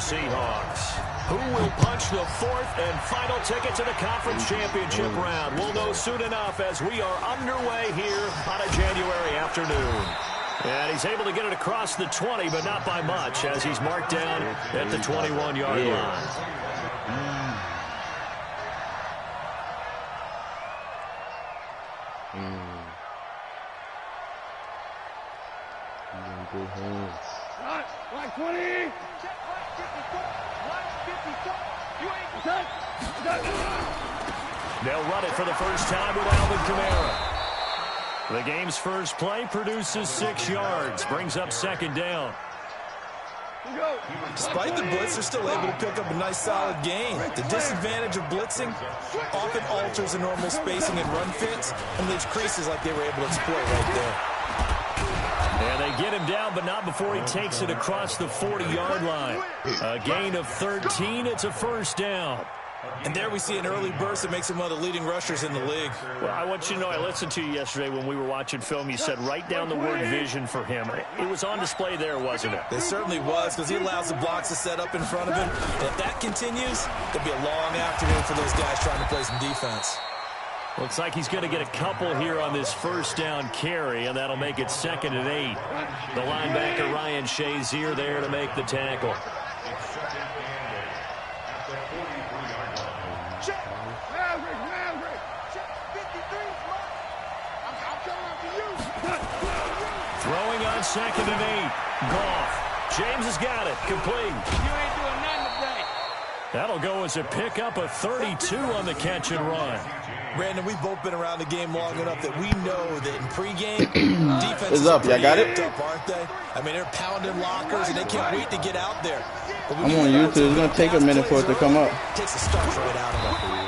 Seahawks. Who will punch the fourth and final ticket to the conference championship round? We'll know soon enough as we are underway here on a January afternoon. And he's able to get it across the 20, but not by much, as he's marked down at the 21-yard line. Good hands. Black 20. They'll run it for the first time with Alvin Kamara. The game's first play produces 6 yards, brings up second down. Despite the blitz, they're still able to pick up a nice solid gain. The disadvantage of blitzing often alters the normal spacing and run fits and leaves creases like they were able to exploit right there. And they get him down, but not before he takes it across the 40-yard line. A gain of 13. It's a first down. And there we see an early burst that makes him one of the leading rushers in the league. Well, I want you to know, I listened to you yesterday when we were watching film. You said write down the word vision for him. It was on display there, wasn't it? It certainly was, because he allows the blocks to set up in front of him. And if that continues, it'll be a long afternoon for those guys trying to play some defense. Looks like he's going to get a couple here on this first down carry, and that'll make it 2nd and 8. The linebacker, Ryan Shazier, there to make the tackle. Throwing on 2nd and 8. Goff. James has got it. Complete. You ain't doing nothing today. That'll go as a pickup of 32 on the catch and run. Brandon, we've both been around the game long enough that we know that in pregame, defenses up. Y'all got it? Up, aren't they? I mean, they're pounding lockers, and they can't wait to get out there. I'm on YouTube. It's going to take a minute for it to come up. Takes a start right out of them.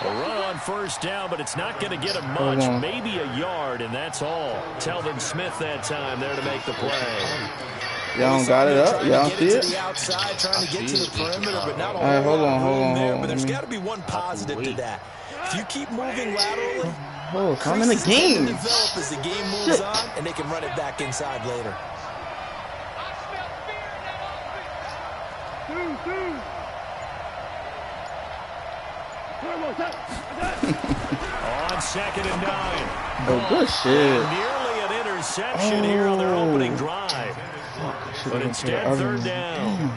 A run on first down, but it's not going to get him much, maybe a yard, and that's all. Telvin Smith that time there to make the play. Y'all don't got it up? Y'all don't see it? Outside, trying to get to the perimeter, but not all right, hold on. But there's got to be one positive to that. If you keep moving laterally, I'm in the game. Develop as the game moves on, and they can run it back inside later. On 2nd and 9. Oh, good shit. Nearly an interception here on their opening drive. But instead, 3rd down.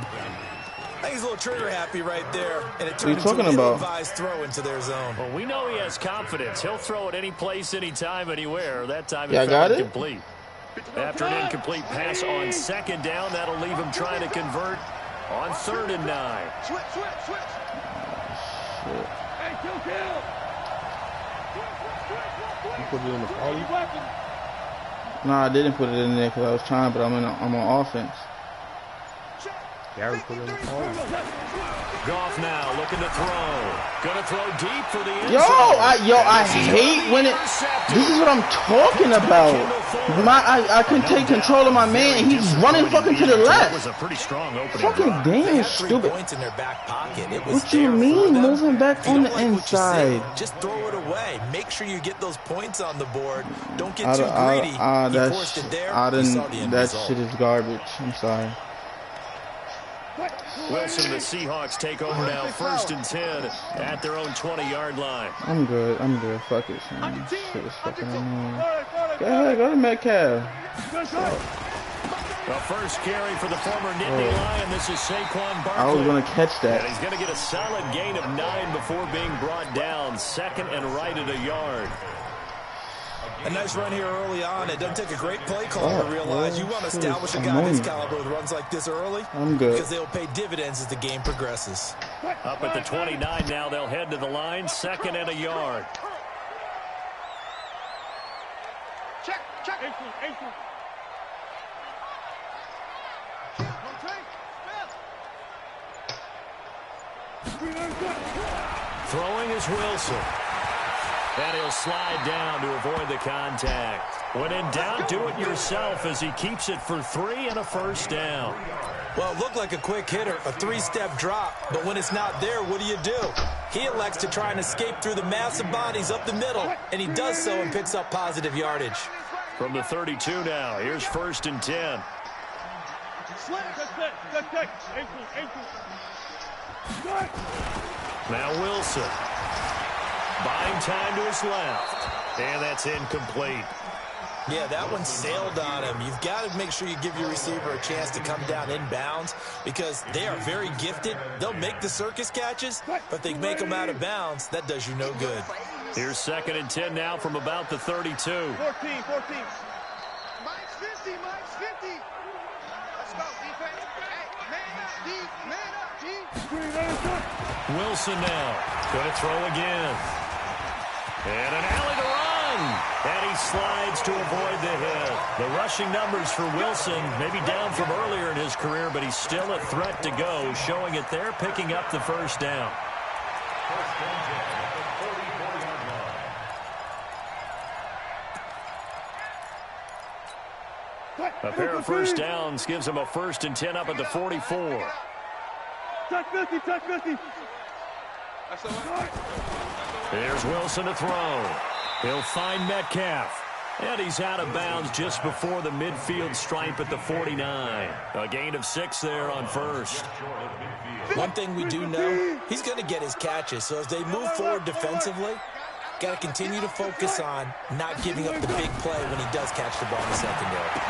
I think he's a little trigger happy right there, and it What are you turned talking into an about? ill-advised throw into their zone. Well, we know he has confidence. He'll throw it any place, anytime, anywhere. That time Yeah, it got fell it? incomplete. After an incomplete pass on 2nd down, that'll leave him trying to convert on 3rd and 9. Switch. Shit. Hey, kill. You put it in the party? No, I didn't put it in there because I was trying, but I'm on offense. Gary put it in the party. Goff now looking to throw. Gonna throw deep for the end zone. I hate when it. This is what I'm talking about. I can take control of my man, and he's running fucking to the left. Was a pretty strong opening. Fucking damn stupid. Points in their back pocket. What you mean moving back on the inside? Just throw it away. Make sure you get those points on the board. Don't get too greedy. He forced it there. That shit is garbage. I'm sorry. Wilson, the Seahawks take over now, 1st and 10 at their own 20-yard line. I'm good. Fuck it, son. Shit is fucking annoying. Go ahead, go to Metcalf. The first carry for the former Nittany Lion. This is Saquon Barkley. I was going to catch that. And he's going to get a solid gain of 9 before being brought down. 2nd and right at a yard. A nice run here early on. It doesn't take a great play caller to realize you want to establish a guy of his caliber with runs like this early. I'm good. Because they'll pay dividends as the game progresses. Up at the 29 now, they'll head to the line. 2nd and a yard. Check. Throwing is Wilson. And he'll slide down to avoid the contact. When in doubt, do it yourself as he keeps it for 3 and a first down. Well, it looked like a quick hitter, a 3-step drop, but when it's not there, what do? He elects to try and escape through the massive bodies up the middle, and he does so and picks up positive yardage. From the 32 now, here's 1st and 10. Now Wilson. Buying time to his left. And that's incomplete. Yeah, that one sailed on him. You've got to make sure you give your receiver a chance to come down inbounds because they are very gifted. They'll make the circus catches, but if they make them out of bounds, that does you no good. Here's 2nd and 10 now from about the 32. 14. Mike's 50, Mike's 50. Let's go, defense. Hey, man up, D. Wilson now. Going to throw again. And an alley to run. And he slides to avoid the hit. The rushing numbers for Wilson maybe down from earlier in his career, but he's still a threat to go, showing it there, picking up the first down. A pair of first downs gives him a 1st and 10 up at the 44. Touch 50, touch 50. There's Wilson to throw. He'll find Metcalf. And he's out of bounds just before the midfield stripe at the 49. A gain of 6 there on first. One thing we do know, he's going to get his catches. So as they move forward defensively, got to continue to focus on not giving up the big play when he does catch the ball in the secondary.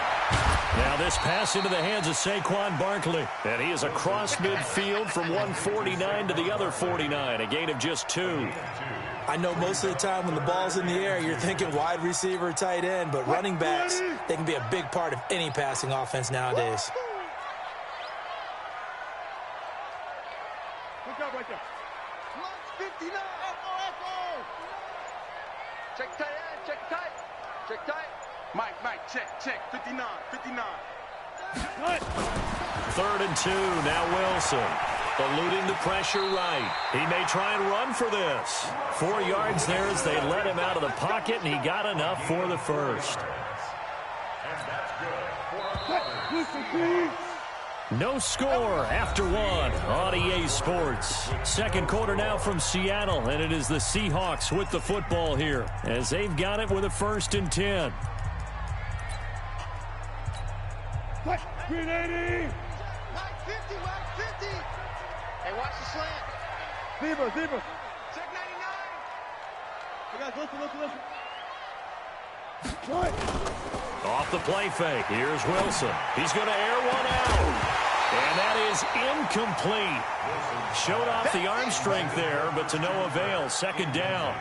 Now this pass into the hands of Saquon Barkley. And he is across midfield from one 49 to the other 49. A gain of just 2. I know most of the time when the ball's in the air, you're thinking wide receiver, tight end, but running backs, they can be a big part of any passing offense nowadays. Look up right there. 59. Echo. Check tight end, check tight. Check tight. Mike, check. 59. 3rd and 2, now Wilson. Eluding the pressure right. He may try and run for this. 4 yards there as they let him out of the pocket, and he got enough for the first. No score after 1 on EA Sports. 2nd quarter now from Seattle, and it is the Seahawks with the football here as they've got it with a 1st and 10. 380. Mike 50. Hey, watch the slant. Zebra. Check 99. Hey, guys, listen. Off the play fake. Here's Wilson. He's going to air one out. And that is incomplete. Showed off the arm strength there, but to no avail. 2nd down.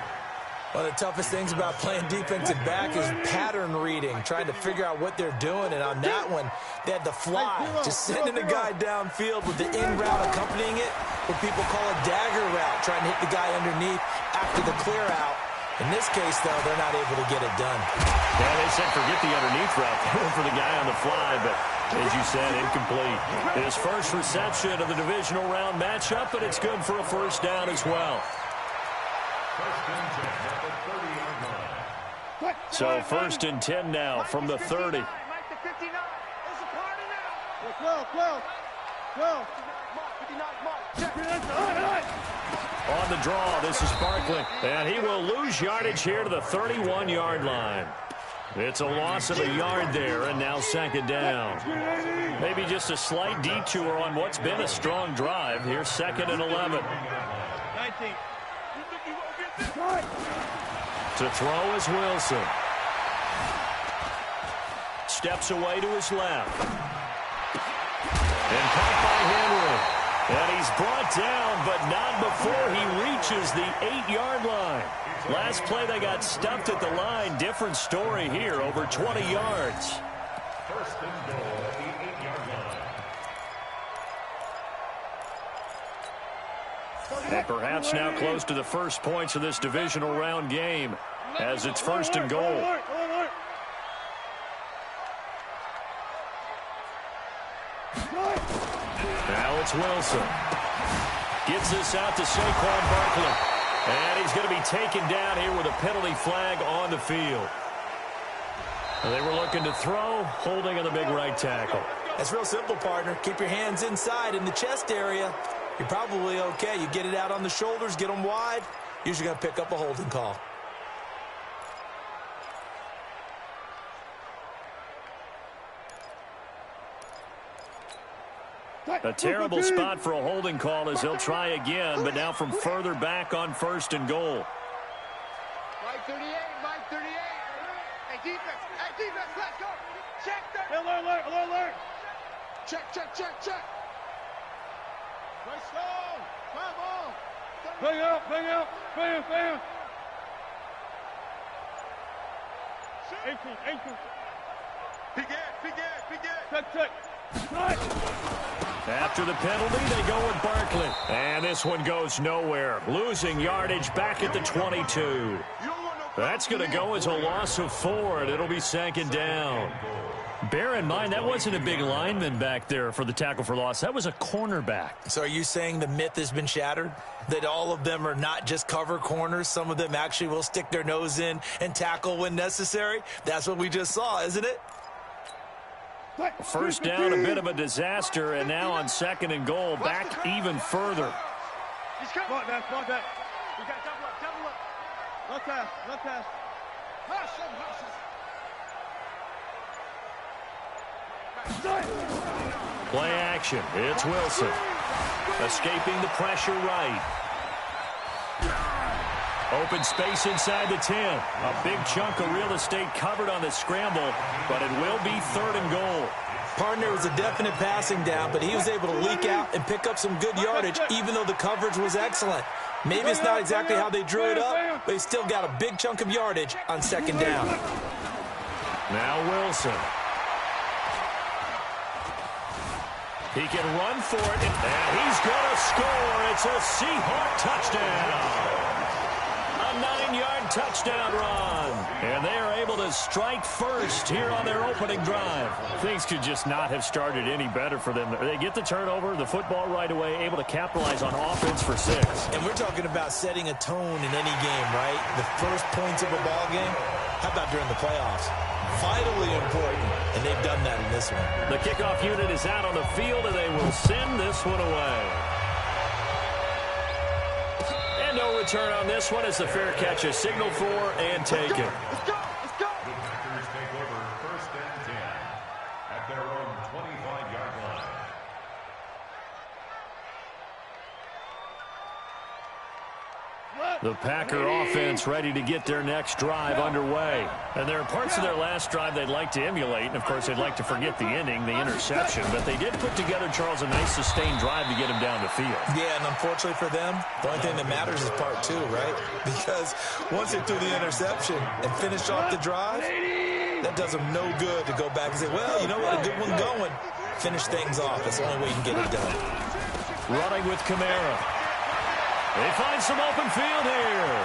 One of the toughest things about playing defensive back is pattern reading, trying to figure out what they're doing. And on that one, they had the fly, just sending a guy downfield with the in route accompanying it, what people call a dagger route, trying to hit the guy underneath after the clear out. In this case, though, they're not able to get it done. Yeah, they said forget the underneath route. They went for the guy on the fly, but as you said, incomplete. His first reception of the divisional round matchup, but it's good for a 1st down as well. So 1st and 10 now from the 30. 12. On the draw, this is Barkley. And he will lose yardage here to the 31-yard line. It's a loss of a yard there, and now 2nd down. Maybe just a slight detour on what's been a strong drive. Here's 2nd and 11. 19. To throw is Wilson. Steps away to his left. And caught by Henry. And he's brought down, but not before he reaches the 8-yard line. Last play, they got stuffed at the line. Different story here, over 20 yards. 1st and goal at the 8-yard line. And perhaps now close to the first points of this divisional round game as it's 1st and goal. Now it's Wilson. Gets this out to Saquon Barkley. And he's going to be taken down here with a penalty flag on the field. And they were looking to throw, holding on the big right tackle. That's real simple, partner. Keep your hands inside in the chest area. You're probably okay. You get it out on the shoulders, get them wide. Usually going to pick up a holding call. A terrible spot for a holding call as they'll try again, but now from further back on 1st and goal. Mike 38, Mike 38. Hey, defense, let's go. Check that. Alert. Check. Let's go. Come on. Bring out. 18. Big head. Check. After the penalty, they go with Barkley. And this one goes nowhere. Losing yardage back at the 22. That's going to go as a loss of 4, and it'll be 2nd down. Bear in mind, that wasn't a big lineman back there for the tackle for loss. That was a cornerback. So are you saying the myth has been shattered? That all of them are not just cover corners? Some of them actually will stick their nose in and tackle when necessary? That's what we just saw, isn't it? First down, a bit of a disaster, and now on 2nd and goal, back even further. Spot that. We got double up. No pass. Play action. It's Wilson. Escaping the pressure right. Open space inside the 10. A big chunk of real estate covered on the scramble, but it will be 3rd and goal. Partner was a definite passing down, but he was able to leak out and pick up some good yardage, even though the coverage was excellent. Maybe it's not exactly how they drew it up, but he still got a big chunk of yardage on 2nd down. Now Wilson. He can run for it, and he's going to score. It's a Seahawk touchdown. A 9-yard touchdown run. And they are able to strike first here on their opening drive. Things could just not have started any better for them. They get the turnover, the football right away, able to capitalize on offense for 6. And we're talking about setting a tone in any game, right? The first points of a ball game. How about during the playoffs? Vitally important, and they've done that in this one. The kickoff unit is out on the field, and they will send this one away. And no return on this one as the fair catch is signaled for and taken. Let's go. Packers take over 1st and 10 at their own 25-yard line. The Packer offense ready to get their next drive underway. And there are parts of their last drive they'd like to emulate. And, of course, they'd like to forget the ending, the interception. But they did put together, Charles, a nice sustained drive to get him down the field. Yeah, and unfortunately for them, the only thing that matters is part 2, right? Because once they threw the interception and finished off the drive, that does them no good to go back and say, well, you know what, a good one going. Finish things off. That's the only way you can get it done. Running with Kamara. They find some open field here.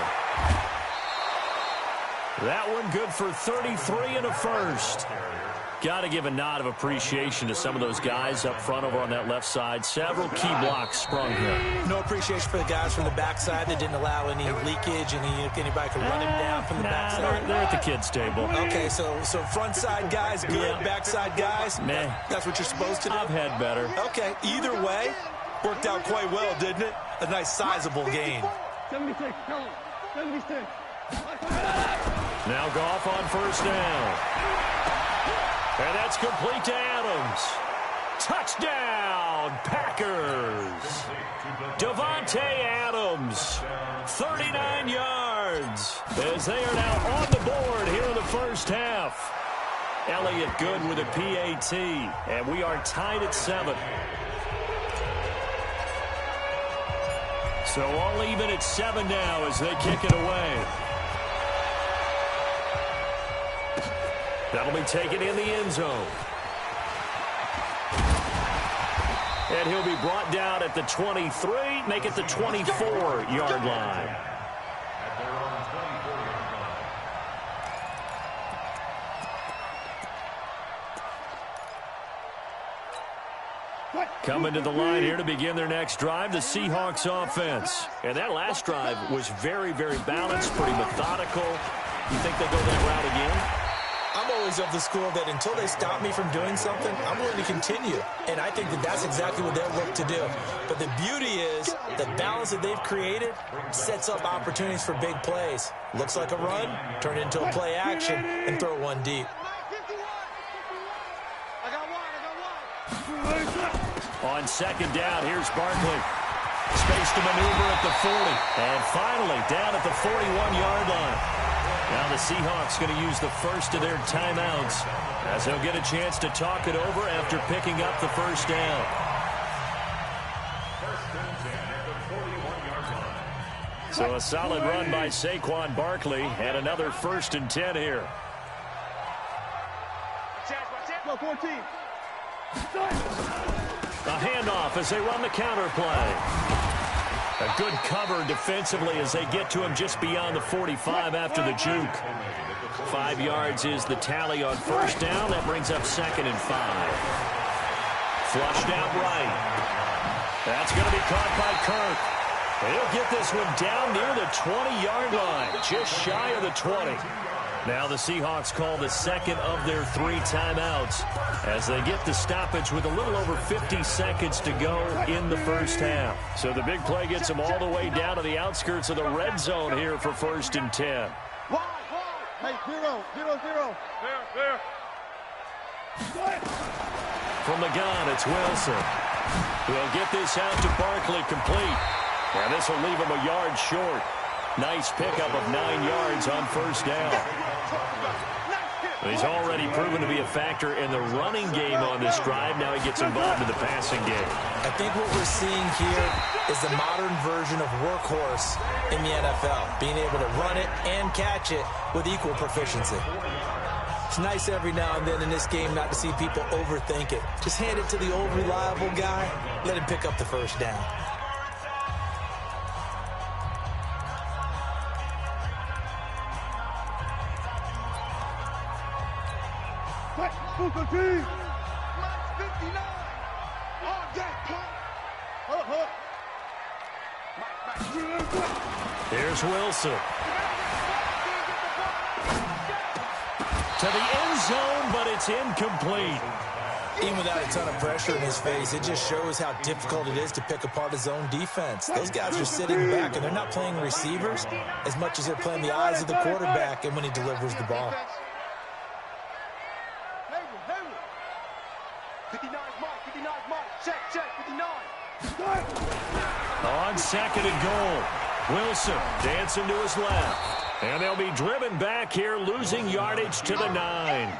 That one good for 33 and a first. Got to give a nod of appreciation to some of those guys up front over on that left side. Several key blocks sprung here. No appreciation for the guys from the backside that didn't allow any leakage and anybody could run him down from the backside. They're at the kids' table. Okay, so front side guys good, backside guys, meh. That's what you're supposed to do? I've had better. Okay, either way, worked out quite well, didn't it? A nice sizable gain. 76, come on. 76. Now Goff on 1st down. And that's complete to Adams. Touchdown, Packers. Davante Adams, 39 yards, as they are now on the board here in the first half. Elliott good with a PAT, and we are tied at 7. So all even at 7 now as they kick it away. That'll be taken in the end zone. And he'll be brought down at the 23, make it the 24-yard line. Coming to the line here to begin their next drive, the Seahawks offense. And that last drive was very, very balanced, pretty methodical. You think they go that route again? I'm always of the school that until they stop me from doing something, I'm willing to continue. And I think that that's exactly what they'll look to do. But the beauty is the balance that they've created sets up opportunities for big plays. Looks like a run, turn it into a play action, and throw one deep. On second down, here's Barkley. Space to maneuver at the 40. And finally, down at the 41-yard line. Now the Seahawks going to use the first of their timeouts as they'll get a chance to talk it over after picking up the first down. So a solid run by Saquon Barkley and another 1st and 10 here. Go 14. A handoff as they run the counter play. A good cover defensively as they get to him just beyond the 45 after the juke. 5 yards is the tally on first down. That brings up 2nd and 5. Flushed out right. That's going to be caught by Kirk. He'll get this one down near the 20-yard line, just shy of the 20. Now the Seahawks call the second of their 3 timeouts as they get the stoppage with a little over 50 seconds to go in the first half. So the big play gets them all the way down to the outskirts of the red zone here for 1st and 10. Hey, 0, 0, 0. There. From the gun, it's Wilson. He'll get this out to Barkley complete. And this will leave him a yard short. Nice pickup of 9 yards on first down. He's already proven to be a factor in the running game on this drive. Now he gets involved in the passing game. I think what we're seeing here is the modern version of workhorse in the NFL, being able to run it and catch it with equal proficiency. It's nice every now and then in this game not to see people overthink it. Just hand it to the old reliable guy, let him pick up the first down. Booker T. Mike 59. All day, Here's Wilson. To the end zone, but it's incomplete. Even without a ton of pressure in his face, it just shows how difficult it is to pick apart his own defense. Those guys are sitting back, and they're not playing receivers as much as they're playing the eyes of the quarterback and when he delivers the ball. 59 mark. Check, 59. On second and goal, Wilson dancing to his left. And they'll be driven back here, losing yardage to the 9.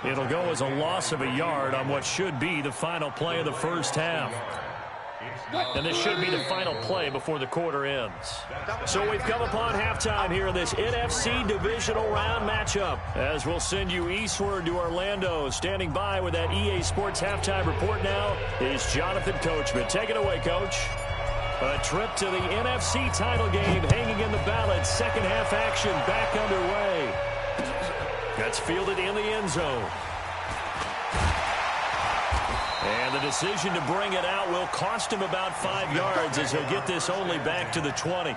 It'll go as a loss of a yard on what should be the final play of the first half. And this should be the final play before the quarter ends. So we've come upon halftime here in this NFC divisional round matchup. As we'll send you eastward to Orlando. Standing by with that EA Sports halftime report now is Jonathan Coachman. Take it away, Coach. A trip to the NFC title game hanging in the balance. Second half action back underway. That's fielded in the end zone. And the decision to bring it out will cost him about 5 yards as he'll get this only back to the 20.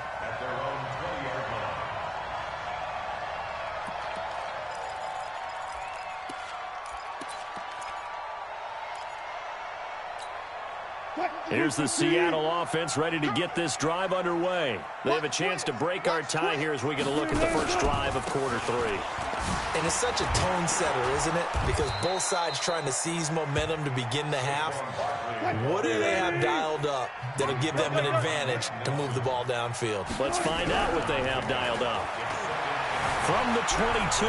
Here's the Seattle offense ready to get this drive underway. They have a chance to break our tie here as we get a look at the first drive of quarter 3. And it's such a tone setter, isn't it? Because both sides trying to seize momentum to begin the half. What do they have dialed up that'll give them an advantage to move the ball downfield? Let's find out what they have dialed up. From the 22,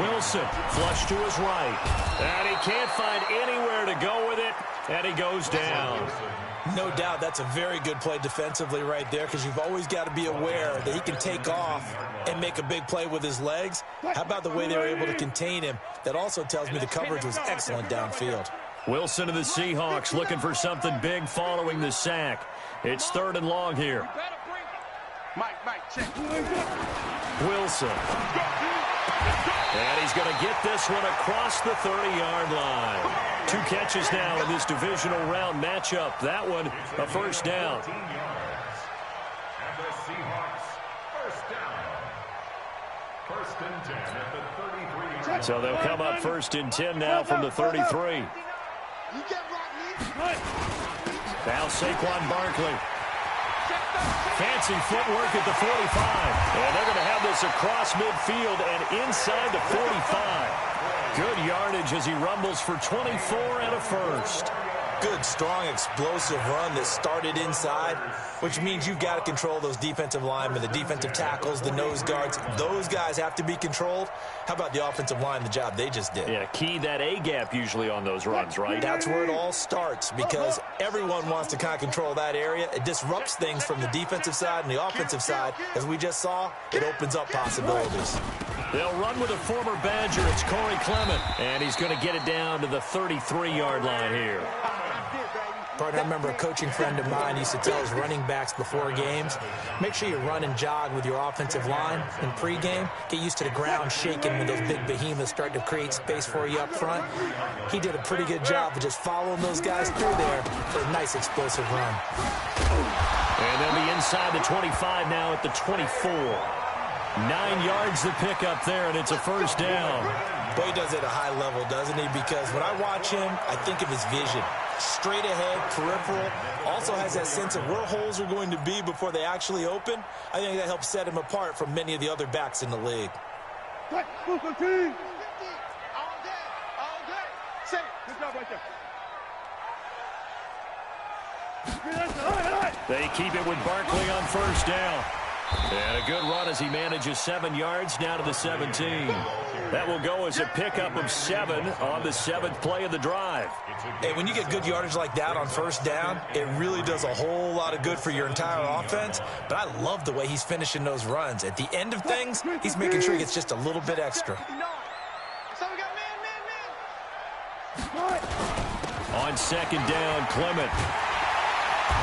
Wilson flush to his right. And he can't find anywhere to go with it, and he goes down. No doubt that's a very good play defensively right there, because you've always got to be aware that he can take off and make a big play with his legs. How about the way they were able to contain him? That also tells me the coverage was excellent downfield. Wilson of the Seahawks looking for something big following the sack. It's 3rd and long here. Mike, check. Wilson. And he's going to get this one across the 30-yard line. 2 catches now in this divisional round matchup. That one, a first down. And the Seahawks, first down. 1st and 10 at the 33. So they'll come up 1st and 10 now from the 33. Now Saquon Barkley. Fancy footwork at the 45. And they're going to have this across midfield and inside the 45. Good yardage as he rumbles for 24 and a first. good, strong, explosive run that started inside, which means you've got to control those defensive linemen, the defensive tackles, the nose guards. Those guys have to be controlled. How about the offensive line, the job they just did? Yeah, key that A-gap usually on those runs, right? That's where it all starts, because everyone wants to kind of control that area. It disrupts things from the defensive side and the offensive side. As we just saw, it opens up possibilities. They'll run with a former Badger. It's Corey Clement, and he's going to get it down to the 33-yard line here. Partner, I remember a coaching friend of mine used to tell his running backs before games, make sure you run and jog with your offensive line in pregame. Get used to the ground shaking when those big behemoths start to create space for you up front. He did a pretty good job of just following those guys through there for a nice explosive run. And they'll be inside the 25 now at the 24. 9 yards to pick up there, and it's a first down. Boy, he does it at a high level, doesn't he? Because when I watch him, I think of his vision. Straight ahead, peripheral, also has that sense of where holes are going to be before they actually open. I think that helps set him apart from many of the other backs in the league. All day. Say it. Good job right there. They keep it with Barkley on first down. And a good run as he manages 7 yards now to the 17. That will go as a pickup of 7 on the 7th play of the drive. Hey, when you get good yardage like that on first down, it really does a whole lot of good for your entire offense. But I love the way he's finishing those runs. At the end of things, he's making sure he gets just a little bit extra. On second down, Clement.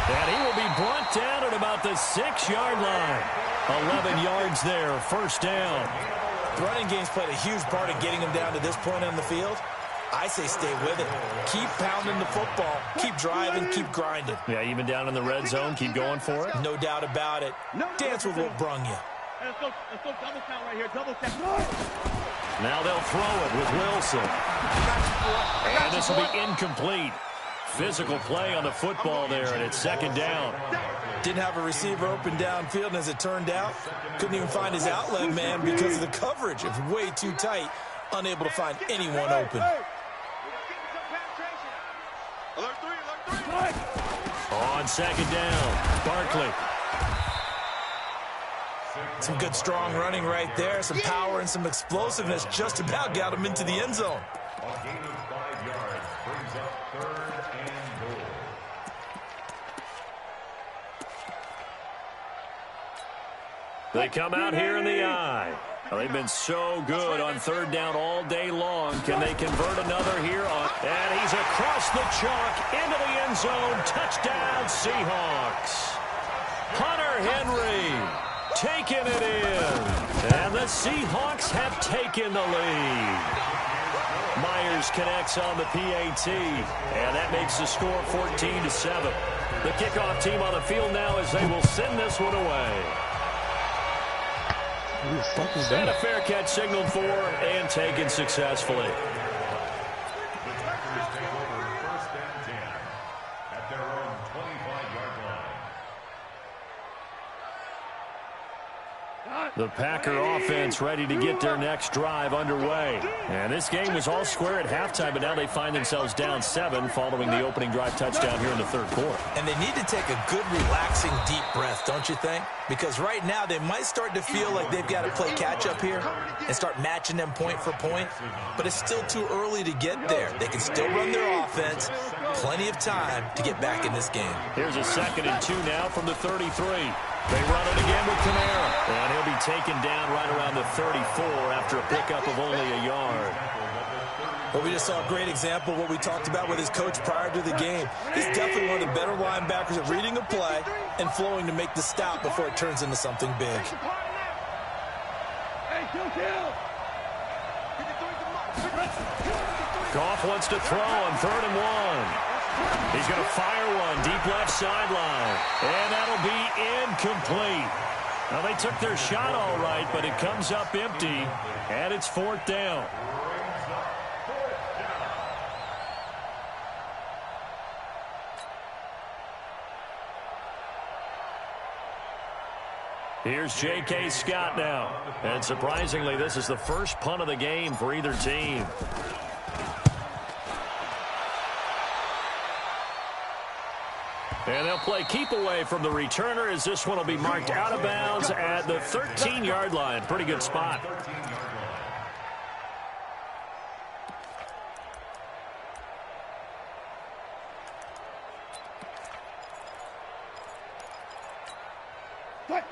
And he will be brought down at about the 6-yard line. 11 yards there, first down. The running game's played a huge part in getting him down to this point on the field. I say stay with it. Keep pounding the football. Keep driving. Keep grinding. Yeah, even down in the red zone, keep going for it. No doubt about it. Dance with what brung you. Let's go double count right here. Double count. Now they'll throw it with Wilson. And this will be incomplete. Physical play on the football there, and it's second down. Didn't have a receiver open downfield, and as it turned out, couldn't even find his outlet man because of the coverage. It was way too tight, unable to find anyone open. On second down, Barkley. Some good, strong running right there. Some power and some explosiveness just about got him into the end zone. A gain of 5 yards brings up 3rd and goal. They come out here in the eye. Well, they've been so good on third down all day long. Can they convert another here on? And he's across the chalk into the end zone. Touchdown, Seahawks. Hunter Henry taking it in. And the Seahawks have taken the lead. Myers connects on the PAT. And that makes the score 14-7. The kickoff team on the field now as they will send this one away. Who the fuck is And a that? fair catch signaled for and taken successfully. The Packers take over 1st and 10 at their own 25-yard line. The Packer offense ready to get their next drive underway. And this game was all square at halftime, but now they find themselves down 7 following the opening drive touchdown here in the third quarter. And they need to take a good, relaxing, deep breath, don't you think? Because right now they might start to feel like they've got to play catch-up here and start matching them point for point. But it's still too early to get there. They can still run their offense. Plenty of time to get back in this game. Here's a 2nd and 2 now from the 33. They run it again with Kamara. And he'll be taken down right around the 34 after a pickup of only a yard. Well, we just saw a great example of what we talked about with his coach prior to the game. He's definitely one of the better linebackers at reading a play and flowing to make the stop before it turns into something big. Goff wants to throw on 3rd and 1. He's going to fire one deep left sideline. And that'll be incomplete. Now, they took their shot all right, but it comes up empty, and it's 4th down. Here's J.K. Scott now. And surprisingly, this is the first punt of the game for either team. And they'll play keep away from the returner as this one will be marked out of bounds at the 13-yard line. Pretty good spot.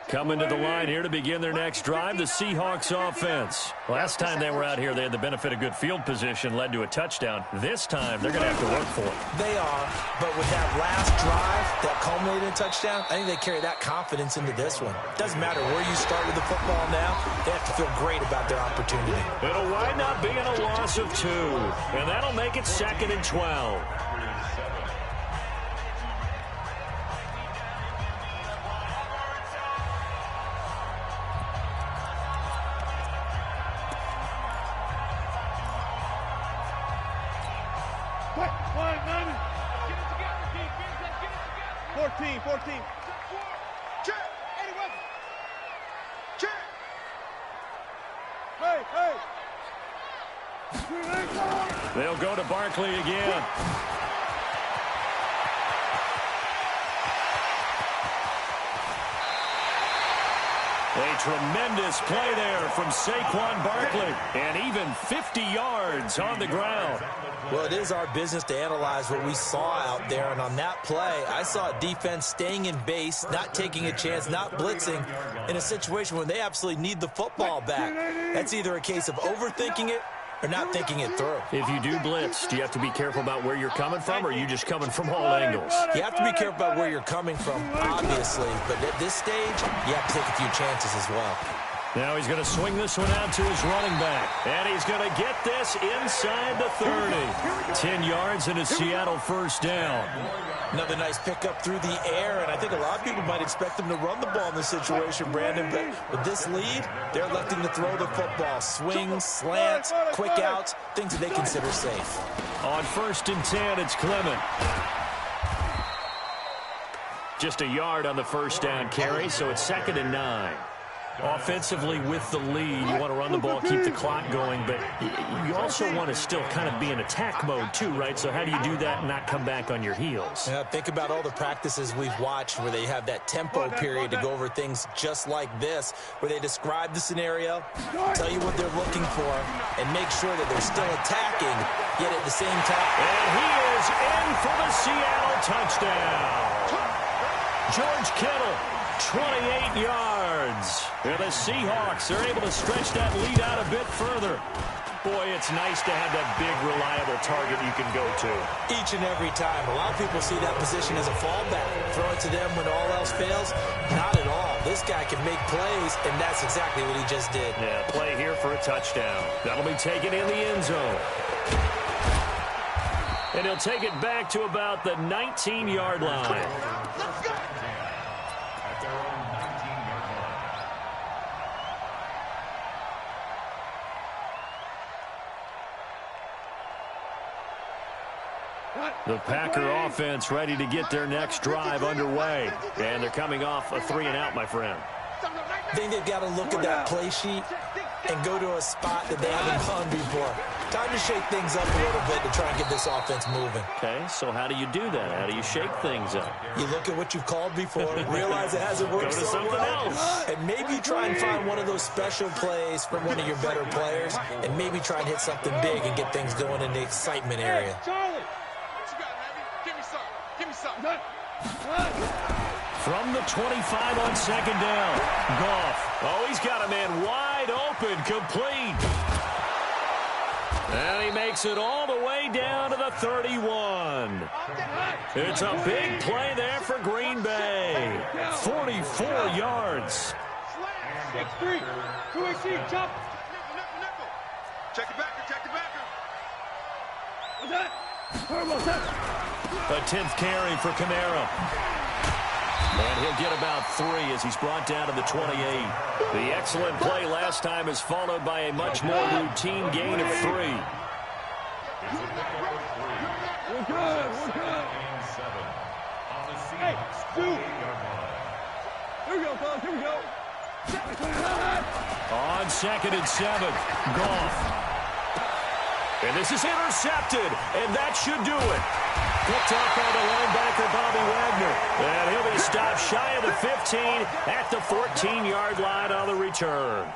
Coming to the line here to begin their next drive, the Seahawks offense. Last time they were out here, they had the benefit of good field position, led to a touchdown. This time, they're going to have to work for it. They are, but with that last drive that culminated in a touchdown, I think they carry that confidence into this one. Doesn't matter where you start with the football now, they have to feel great about their opportunity. It'll wind up being a loss of 2, and that'll make it 2nd and 12. They'll go to Barkley again. A tremendous play there from Saquon Barkley, and even 50 yards on the ground. Well, it is our business to analyze what we saw out there, and on that play, I saw a defense staying in base, not taking a chance, not blitzing, in a situation where they absolutely need the football back. That's either a case of overthinking it or not thinking it through. If you do blitz, do you have to be careful about where you're coming from, or are you just coming from all angles? You have to be careful about where you're coming from, obviously, but at this stage, you have to take a few chances as well. Now he's going to swing this one out to his running back, and he's going to get this inside the 30. 10 yards and a Seattle first down. Another nice pickup through the air, and I think a lot of people might expect them to run the ball in this situation, Brandon, but with this lead, they're electing to throw the football. Swings, slants, quick outs, things that they consider safe. On 1st and 10, it's Clement. Just a yard on the first down carry, so it's 2nd and 9. Offensively with the lead, you want to run the ball, keep the clock going, but you also want to still kind of be in attack mode too, right? So how do you do that and not come back on your heels? Yeah, think about all the practices we've watched where they have that tempo period to go over things just like this, where they describe the scenario, tell you what they're looking for, and make sure that they're still attacking, yet at the same time. And he is in for the Seattle touchdown. George Kittle, 28 yards. And the Seahawks are able to stretch that lead out a bit further. Boy, it's nice to have that big, reliable target you can go to. Each and every time. A lot of people see that position as a fallback. Throw it to them when all else fails. Not at all. This guy can make plays, and that's exactly what he just did. Yeah, play here for a touchdown. That'll be taken in the end zone. And he'll take it back to about the 19-yard line. Let's go. The Packer offense ready to get their next drive underway. And they're coming off a 3-and-out, my friend. I think they've got to look at that play sheet and go to a spot that they haven't gone before. Time to shake things up a little bit to try and get this offense moving. Okay, so how do you do that? How do you shake things up? You look at what you've called before, realize it hasn't worked Go to so something well, else. and maybe try and find one of those special plays from one of your better players, and maybe try and hit something big and get things going in the excitement area. Charlie, what you got, baby? Give me some. Give me some. From the 25 on 2nd down. Goff. Oh, he's got a man wide open, complete. And he makes it all the way down to the 31. It's a big play there for Green Bay. 44 yards. X3. 2-8, chop. Nickel. Check the backer. Check the backer. What's that? A 10th carry for Kamara. And he'll get about 3 as he's brought down to the 28. The excellent play last time is followed by a much more routine gain of 3. We're good. Hey, Stu. Here we go, fellas. Here we go. On 2nd and 7, Goff. And this is intercepted, and that should do it. Picked off by the linebacker, Bobby Wagner. And he'll be stopped shy of the 15 at the 14-yard line on the return.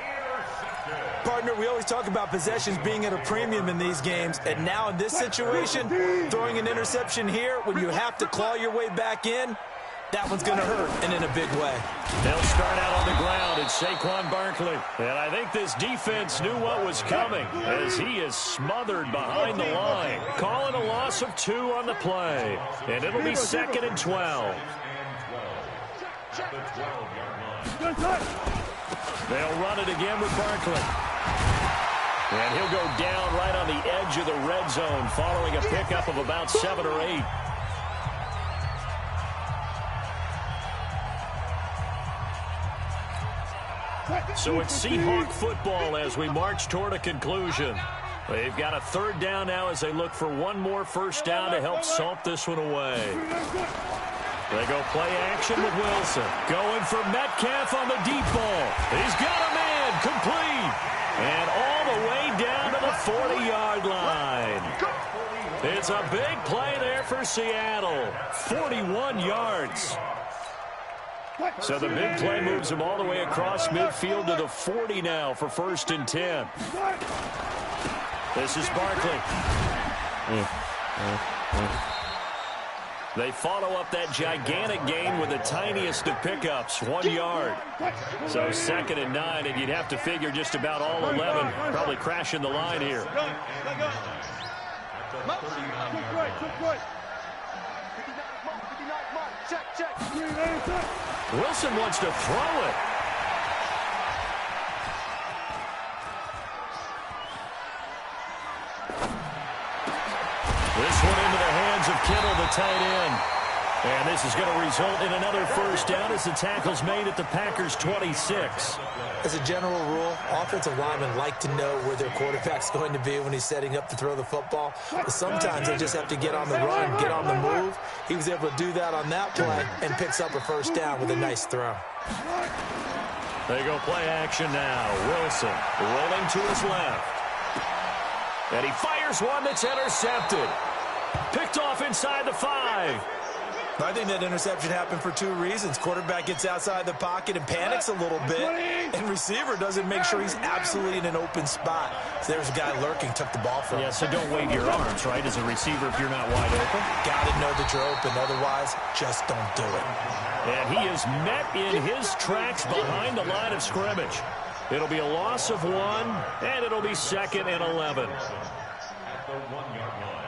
Partner, we always talk about possessions being at a premium in these games, and now in this situation, throwing an interception here when you have to claw your way back in, that one's going to hurt, and in a big way. They'll start out on the ground. It's Saquon Barkley. And I think this defense knew what was coming as he is smothered behind the line. Calling a loss of 2 on the play. And it'll be 2nd and 12. They'll run it again with Barkley. And he'll go down right on the edge of the red zone following a pickup of about 7 or 8. So it's Seahawk football as we march toward a conclusion. They've got a 3rd down now as they look for one more first down to help salt this one away. They go play action with Wilson. Going for Metcalf on the deep ball. He's got a man complete. And all the way down to the 40-yard line. It's a big play there for Seattle. 41 yards. So the big play moves him all the way across midfield to the 40 now for 1st and 10. This is Barkley. They follow up that gigantic gain with the tiniest of pickups, 1 yard. So 2nd and 9, and you'd have to figure just about all 11 probably crashing the line here. Wilson wants to throw it. This one into the hands of Kittle, the tight end. And this is going to result in another first down as the tackle's made at the Packers' 26. As a general rule, offensive linemen like to know where their quarterback's going to be when he's setting up to throw the football. But sometimes they just have to get on the run, get on the move. He was able to do that on that play and picks up a first down with a nice throw. They go play action now. Wilson rolling to his left. And he fires one that's intercepted. Picked off inside the 5. I think that interception happened for 2 reasons. Quarterback gets outside the pocket and panics a little bit, and receiver doesn't make sure he's absolutely in an open spot. So there's a guy lurking, took the ball from him. Yeah, so don't wave your arms, right, as a receiver if you're not wide open. Got to know that you're open. Otherwise, just don't do it. And he is met in his tracks behind the line of scrimmage. It'll be a loss of 1, and it'll be 2nd and 11. At the 1-yard line.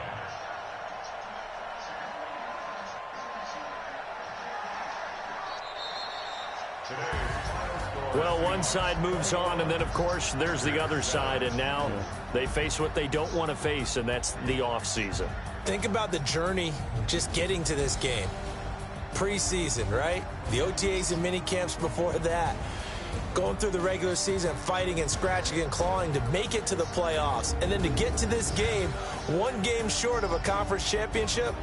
Well, one side moves on, and then, of course, there's the other side, and now they face what they don't want to face, and that's the offseason. Think about the journey just getting to this game. Preseason, right? The OTAs and mini camps before that. Going through the regular season, fighting and scratching and clawing to make it to the playoffs. And then to get to this game, 1 game short of a conference championship,